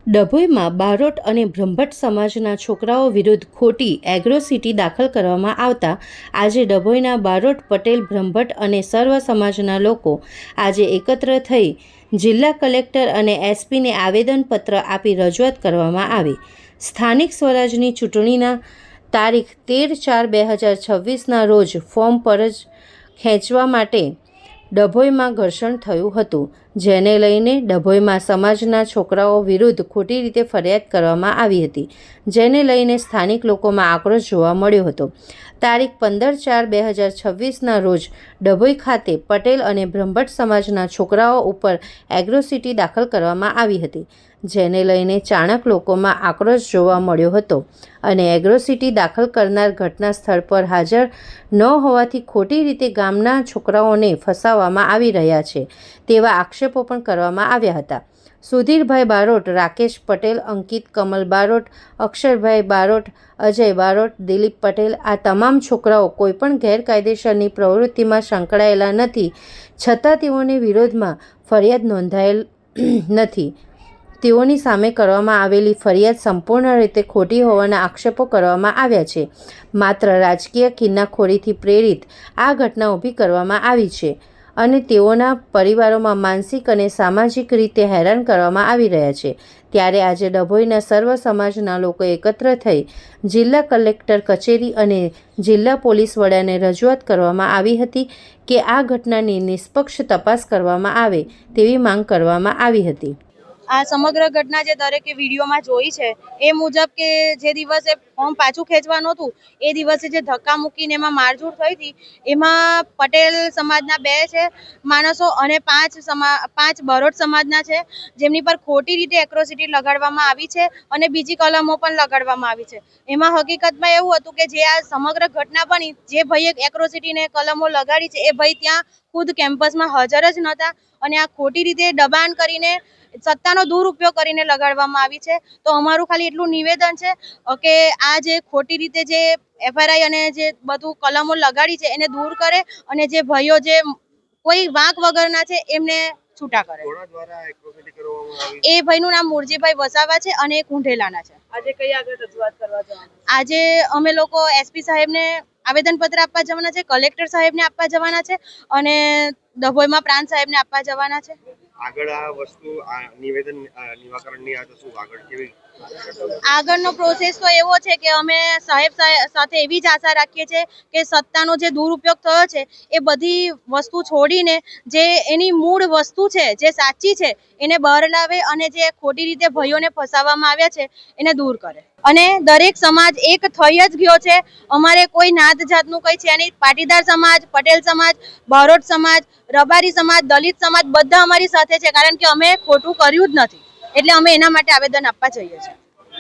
ડભોઈમાં બારોટ અને બ્રહ્મભટ્ટ સમાજના છોકરાઓ વિરુદ્ધ ખોટી એગ્રોસિટી દાખલ કરવામાં આવતા આજે ડભોઈના બારોટ, પટેલ, બ્રહ્મભટ્ટ અને સર્વ સમાજના લોકો આજે એકત્ર થઈ જિલ્લા કલેક્ટર અને એસપીને આવેદનપત્ર આપી રજૂઆત કરવામાં આવી। સ્થાનિક સ્વરાજની ચૂંટણીના તારીખ 13/4/2026ના રોજ ફોર્મ પર ખેંચવા માટે ડભોઈમાં ઘર્ષણ થયું હતું, જેને લઈને ડભોઈમાં સમાજના છોકરાઓ વિરુદ્ધ ખોટી રીતે ફરિયાદ કરવામાં આવી હતી, જેને લઈને સ્થાનિક લોકોમાં આક્રોશ જોવા મળ્યો હતો। તારીખ 15/4/2026ના રોજ ડભોઈ ખાતે પટેલ અને બ્રહ્મભટ્ટ સમાજના છોકરાઓ ઉપર એગ્રોસિટી દાખલ કરવામાં આવી હતી, જેને લઈને ચાણક લોકોમાં આક્રોશ જોવા મળ્યો હતો અને એગ્રોસિટી દાખલ કરનાર ઘટના સ્થળ પર હાજર ન હોવાથી ખોટી રીતે ગામના છોકરાઓને ફસાવવામાં આવી રહ્યા છે તેવા આક્ષેપો પણ કરવામાં આવ્યા હતા। સુધીરભાઈ બારોટ, રાકેશ પટેલ, અંકિત કમલ બારોટ, અક્ષરભાઈ બારોટ, અજય બારોટ, દિલીપ પટેલ આ તમામ છોકરાઓ કોઈપણ ગેરકાયદેસરની પ્રવૃત્તિમાં સંકળાયેલા નથી, છતાં તેઓને વિરોધમાં ફરિયાદ નોંધાયેલ નથી। તેઓની સામે કરવામાં આવેલી ફરિયાદ સંપૂર્ણ રીતે ખોટી હોવાના આક્ષેપો કરવામાં આવ્યા છે। માત્ર રાજકીય કિન્નાખોરીથી પ્રેરિત આ ઘટના ઊભી કરવામાં આવી છે અને તેઓના પરિવારોમાં માનસિક અને સામાજિક રીતે હેરાન કરવામાં આવી રહ્યા છે। ત્યારે આજે ડભોઈના સર્વ સમાજના લોકો એકત્ર થઈ જિલ્લા કલેક્ટર કચેરી અને જિલ્લા પોલીસ વડાને રજૂઆત કરવામાં આવી હતી કે આ ઘટનાની નિષ્પક્ષ તપાસ કરવામાં આવે તેવી માંગ કરવામાં આવી હતી। આ સમગ્ર ઘટના જે દરેકે વિડીયોમાં જોઈ છે એ મુજબ કે જે દિવસે ફોર્મ પાછું ખેંચવાનું હતું એ દિવસે જે ધક્કા મૂકીને એમાં મારઝૂડ થઈ હતી, એમાં પટેલ સમાજના 2 છે માણસો અને 5 બારોટ સમાજના છે, જેમની પર ખોટી રીતે એટ્રોસિટી લગાડવામાં આવી છે અને બીજી કલમો પણ લગાડવામાં આવી છે। એમાં હકીકતમાં એવું હતું કે જે આ સમગ્ર ઘટના બની, જે ભાઈએ એટ્રોસિટીને કલમો લગાડી છે એ ભાઈ ત્યાં ખુદ કેમ્પસમાં હાજર જ નહોતા અને આ ખોટી રીતે દબાણ કરીને સત્તાનો દુરુપયોગ કરીને લગાડવામાં આવી છે। તો અમારું ખાલી એટલું નિવેદન છે કે આ જે ખોટી રીતે જે એફઆરઆઈ અને જે બધું કલમો લગાડી છે એને દૂર કરે અને જે ભાઈઓ જે કોઈ વાંક વગરના છે એમને છૂટા કરે। એ ભાઈનું નામ મુરજીભાઈ વસાવા છે અને એ કુંઢેલાના છે। આજે કઈ આગળ રજૂઆત કરવા જવાના? આજે અમે લોકો એસપી સાહેબને આવેદનપત્ર આપવા જવાના છે, કલેક્ટર સાહેબને આપવા જવાના છે અને ડભોઈમાં પ્રાંત સાહેબને આપવા જવાના છે। આગળ આ વસ્તુ નિવેદન નિરાકરણની આ શું આગળ કેવી આગળનો પ્રોસેસ તો એવો છે કે અમે સાહેબ સાથે એવી જ આશા રાખીએ છીએ કે સત્તાનો જે દુરુપયોગ થયો છે એ બધી વસ્તુ છોડીને જે એની મૂળ વસ્તુ છે, જે સાચી છે એને બહાર લાવે અને જે ખોટી રીતે ભાઈઓને ફસાવવામાં આવ્યા છે એને દૂર કરે અને દરેક સમાજ એક થઈ જ ગયો છે। અમારે કોઈ નાત જાતનું કંઈ છે નહીં। પાટીદાર સમાજ, પટેલ સમાજ, બારોટ સમાજ, રબારી સમાજ, દલિત સમાજ બધા અમારી સાથે છે, કારણ કે અમે ખોટું કર્યું જ નથી, એટલે અમે એના માટે આવેદન આપવા જઈએ છીએ।